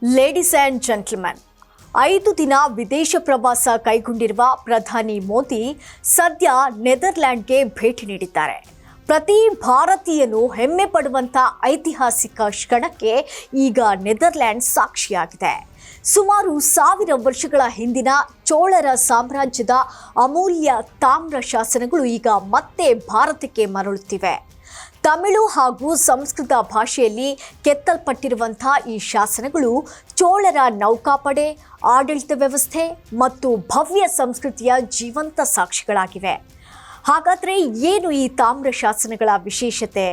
Ladies and gentleman, 5 ದಿನ ವಿದೇಶ ಪ್ರವಾಸ ಕೈಗೊಂಡಿರುವ ಪ್ರಧಾನಿ ಮೋದಿ ಸದ್ಯ ನೆದರ್ಲ್ಯಾಂಡ್ಗೆ ಭೇಟಿ ನೀಡಿದ್ದಾರೆ. ಪ್ರತಿ ಭಾರತೀಯನು ಹೆಮ್ಮೆ ಪಡುವಂಥ ಐತಿಹಾಸಿಕ ಕ್ಷಣಕ್ಕೆ ಈಗ ನೆದರ್ಲ್ಯಾಂಡ್ ಸಾಕ್ಷಿಯಾಗಿದೆ. ಸುಮಾರು 1000 ವರ್ಷಗಳ ಹಿಂದಿನ ಚೋಳರ ಸಾಮ್ರಾಜ್ಯದ ಅಮೂಲ್ಯ ತಾಮ್ರ ಶಾಸನಗಳು ಈಗ ಮತ್ತೆ ಭಾರತಕ್ಕೆ ಮರಳುತ್ತಿವೆ. ತಮಿಳು ಹಾಗೂ ಸಂಸ್ಕೃತ ಭಾಷೆಯಲ್ಲಿ ಕೆತ್ತಲ್ಪಟ್ಟಿರುವಂಥ ಈ ಶಾಸನಗಳು ಚೋಳರ ನೌಕಾಪಡೆ, ಆಡಳಿತ ವ್ಯವಸ್ಥೆ ಮತ್ತು ಭವ್ಯ ಸಂಸ್ಕೃತಿಯ ಜೀವಂತ ಸಾಕ್ಷಿಗಳಾಗಿವೆ. ಹಾಗಾದರೆ ಏನು ಈ ತಾಮ್ರ ಶಾಸನಗಳ ವಿಶೇಷತೆ?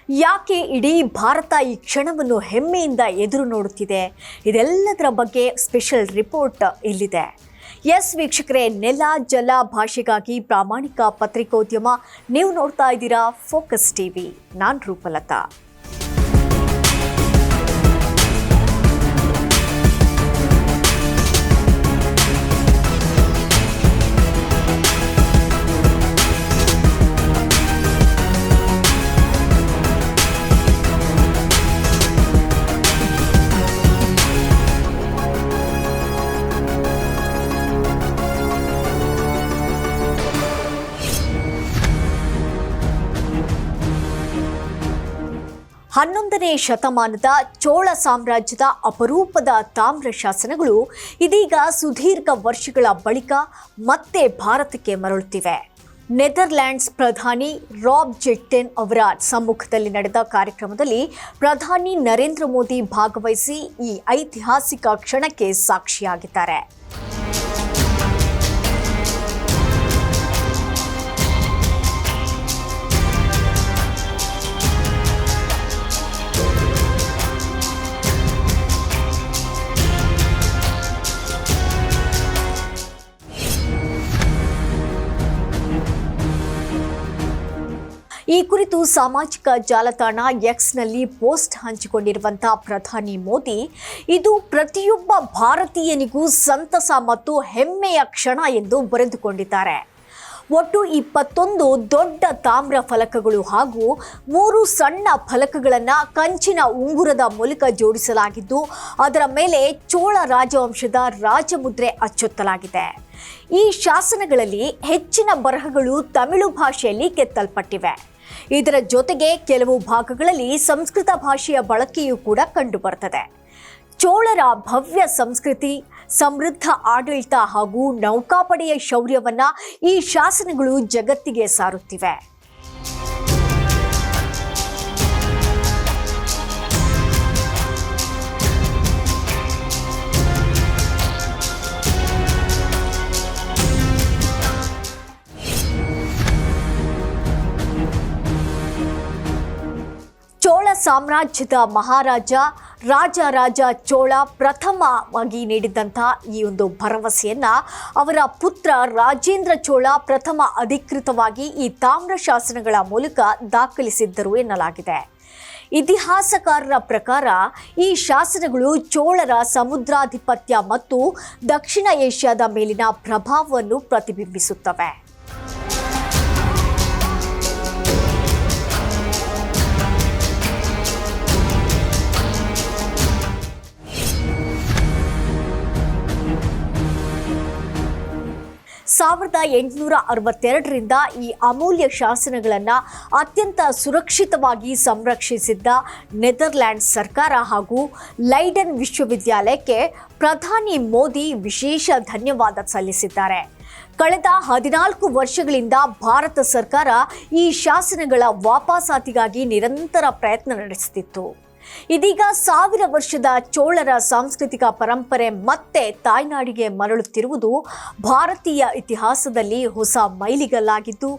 ಯಾಕೆ ಇಡೀ ಭಾರತ ಈ ಕ್ಷಣವನ್ನು ಹೆಮ್ಮೆಯಿಂದ ಎದುರು ನೋಡುತ್ತಿದೆ? ಇದೆಲ್ಲದರ ಬಗ್ಗೆ ಸ್ಪೆಷಲ್ ರಿಪೋರ್ಟ್ ಇಲ್ಲಿದೆ. ಎಸ್ ವೀಕ್ಷಕರೇ, ನೆಲ ಜಲ ಭಾಷೆಗಾಗಿ ಪ್ರಾಮಾಣಿಕ ಪತ್ರಿಕೋದ್ಯಮ. ನೀವು ನೋಡ್ತಾ ಇದ್ದೀರಾ ಫೋಕಸ್ ಟಿವಿ. ನಾನು ರೂಪಲತಾ. ಹನ್ನೊಂದನೇ ಶತಮಾನದ ಚೋಳ ಸಾಮ್ರಾಜ್ಯದ ಅಪರೂಪದ ತಾಮ್ರ ಶಾಸನಗಳು ಇದೀಗ ಸುದೀರ್ಘ ವರ್ಷಗಳ ಬಳಿಕ ಮತ್ತೆ ಭಾರತಕ್ಕೆ ಮರಳುತ್ತಿವೆ. ನೆದರ್ಲ್ಯಾಂಡ್ಸ್ ಪ್ರಧಾನಿ ರಾಬ್ ಜೆಟ್ಟೆನ್ ಅವರ ಸಮ್ಮುಖದಲ್ಲಿ ನಡೆದ ಕಾರ್ಯಕ್ರಮದಲ್ಲಿ ಪ್ರಧಾನಿ ನರೇಂದ್ರ ಮೋದಿ ಭಾಗವಹಿಸಿ ಈ ಐತಿಹಾಸಿಕ ಕ್ಷಣಕ್ಕೆ ಸಾಕ್ಷಿಯಾಗಿದ್ದಾರೆ. ಈ ಕುರಿತು ಸಾಮಾಜಿಕ ಜಾಲತಾಣ ಎಕ್ಸ್ನಲ್ಲಿ ಪೋಸ್ಟ್ ಹಂಚಿಕೊಂಡಿರುವಂತಹ ಪ್ರಧಾನಿ ಮೋದಿ, ಇದು ಪ್ರತಿಯೊಬ್ಬ ಭಾರತೀಯನಿಗೂ ಸಂತಸ ಮತ್ತು ಹೆಮ್ಮೆಯ ಕ್ಷಣ ಎಂದು ಬರೆದುಕೊಂಡಿದ್ದಾರೆ. ಒಟ್ಟು 21 ದೊಡ್ಡ ತಾಮ್ರ ಫಲಕಗಳು ಹಾಗೂ 3 ಸಣ್ಣ ಫಲಕಗಳನ್ನು ಕಂಚಿನ ಉಂಗುರದ ಮೂಲಕ ಜೋಡಿಸಲಾಗಿದ್ದು, ಅದರ ಮೇಲೆ ಚೋಳ ರಾಜವಂಶದ ರಾಜಮುದ್ರೆ ಅಚ್ಚೊತ್ತಲಾಗಿದೆ. ಈ ಶಾಸನಗಳಲ್ಲಿ ಹೆಚ್ಚಿನ ಬರಹಗಳು ತಮಿಳು ಭಾಷೆಯಲ್ಲಿ ಕೆತ್ತಲ್ಪಟ್ಟಿವೆ. ಇದರ ಜೊತೆಗೆ ಕೆಲವು ಭಾಗಗಳಲ್ಲಿ ಸಂಸ್ಕೃತ ಭಾಷೆಯ ಬಳಕೆಯೂ ಕೂಡ ಕಂಡುಬರುತ್ತದೆ. ಚೋಳರ ಭವ್ಯ ಸಂಸ್ಕೃತಿ, ಸಮೃದ್ಧ ಆಡಳಿತ ಹಾಗೂ ನೌಕಾಪಡೆಯ ಶೌರ್ಯವನ್ನ ಈ ಶಾಸನಗಳು ಜಗತ್ತಿಗೆ ಸಾರುತ್ತಿವೆ. ಚೋಳ ಸಾಮ್ರಾಜ್ಯದ ಮಹಾರಾಜ ರಾಜ ಚೋಳ ಪ್ರಥಮವಾಗಿ ನೀಡಿದಂತಹ ಈ ಒಂದು ಭರವಸೆಯನ್ನ ಅವರ ಪುತ್ರ ರಾಜೇಂದ್ರ ಚೋಳ ಪ್ರಥಮ ಅಧಿಕೃತವಾಗಿ ಈ ತಾಮ್ರ ಶಾಸನಗಳ ಮೂಲಕ ದಾಖಲಿಸಿದ್ದರು ಎನ್ನಲಾಗಿದೆ. ಇತಿಹಾಸಕಾರರ ಪ್ರಕಾರ ಈ ಶಾಸನಗಳು ಚೋಳರ ಸಮುದ್ರಾಧಿಪತ್ಯ ಮತ್ತು ದಕ್ಷಿಣ ಏಷ್ಯಾದ ಮೇಲಿನ ಪ್ರಭಾವವನ್ನು ಪ್ರತಿಬಿಂಬಿಸುತ್ತವೆ. ಸಾವಿರದ 862ರಿಂದ ಈ ಅಮೂಲ್ಯ ಶಾಸನಗಳನ್ನು ಅತ್ಯಂತ ಸುರಕ್ಷಿತವಾಗಿ ಸಂರಕ್ಷಿಸಿದ್ದ ನೆದರ್ಲ್ಯಾಂಡ್ ಸರ್ಕಾರ ಹಾಗೂ ಲೈಡನ್ ವಿಶ್ವವಿದ್ಯಾಲಯಕ್ಕೆ ಪ್ರಧಾನಿ ಮೋದಿ ವಿಶೇಷ ಧನ್ಯವಾದ ಸಲ್ಲಿಸಿದ್ದಾರೆ. ಕಳೆದ 14 ವರ್ಷಗಳಿಂದ ಭಾರತ ಸರ್ಕಾರ ಈ ಶಾಸನಗಳ ವಾಪಸಾತಿಗಾಗಿ ನಿರಂತರ ಪ್ರಯತ್ನ ನಡೆಸುತ್ತಿತ್ತು. ಇದೀಗ 1000 ವರ್ಷದ ಚೋಳರ ಸಾಂಸ್ಕೃತಿಕ ಪರಂಪರೆ ಮತ್ತೆ ತಾಯ್ನಾಡಿಗೆ ಮರಳುತ್ತಿರುವುದು ಭಾರತೀಯ ಇತಿಹಾಸದಲ್ಲಿ ಹೊಸ ಮೈಲಿಗಲ್ಲಾಗಿದ್ದು,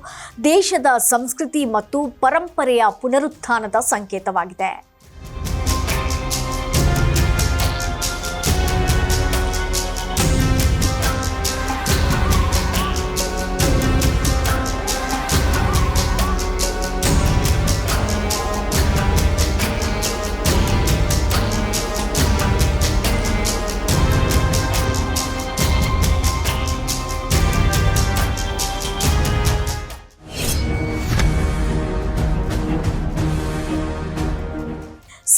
ದೇಶದ ಸಂಸ್ಕೃತಿ ಮತ್ತು ಪರಂಪರೆಯ ಪುನರುತ್ಥಾನದ ಸಂಕೇತವಾಗಿದೆ.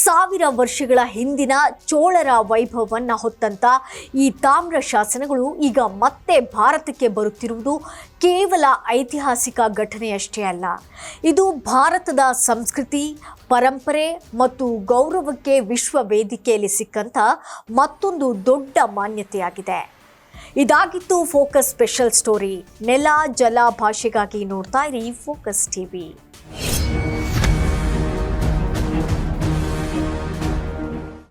ಸಾವಿರ ವರ್ಷಗಳ ಹಿಂದಿನ ಚೋಳರ ವೈಭವವನ್ನು ಹೊತ್ತಂತ ಈ ತಾಮ್ರ ಶಾಸನಗಳು ಈಗ ಮತ್ತೆ ಭಾರತಕ್ಕೆ ಬರುತ್ತಿರುವುದು ಕೇವಲ ಐತಿಹಾಸಿಕ ಘಟನೆಯಷ್ಟೇ ಅಲ್ಲ. ಇದು ಭಾರತದ ಸಂಸ್ಕೃತಿ, ಪರಂಪರೆ ಮತ್ತು ಗೌರವಕ್ಕೆ ವಿಶ್ವ ವೇದಿಕೆಯಲ್ಲಿ ಸಿಕ್ಕಂಥ ಮತ್ತೊಂದು ದೊಡ್ಡ ಮಾನ್ಯತೆಯಾಗಿದೆ. ಇದಾಗಿತ್ತು ಫೋಕಸ್ ಸ್ಪೆಷಲ್ ಸ್ಟೋರಿ. ನೆಲ ಜಲ ಭಾಷೆಗಾಗಿ ನೋಡ್ತಾ ಇರಿ ಫೋಕಸ್ ಟಿವಿ.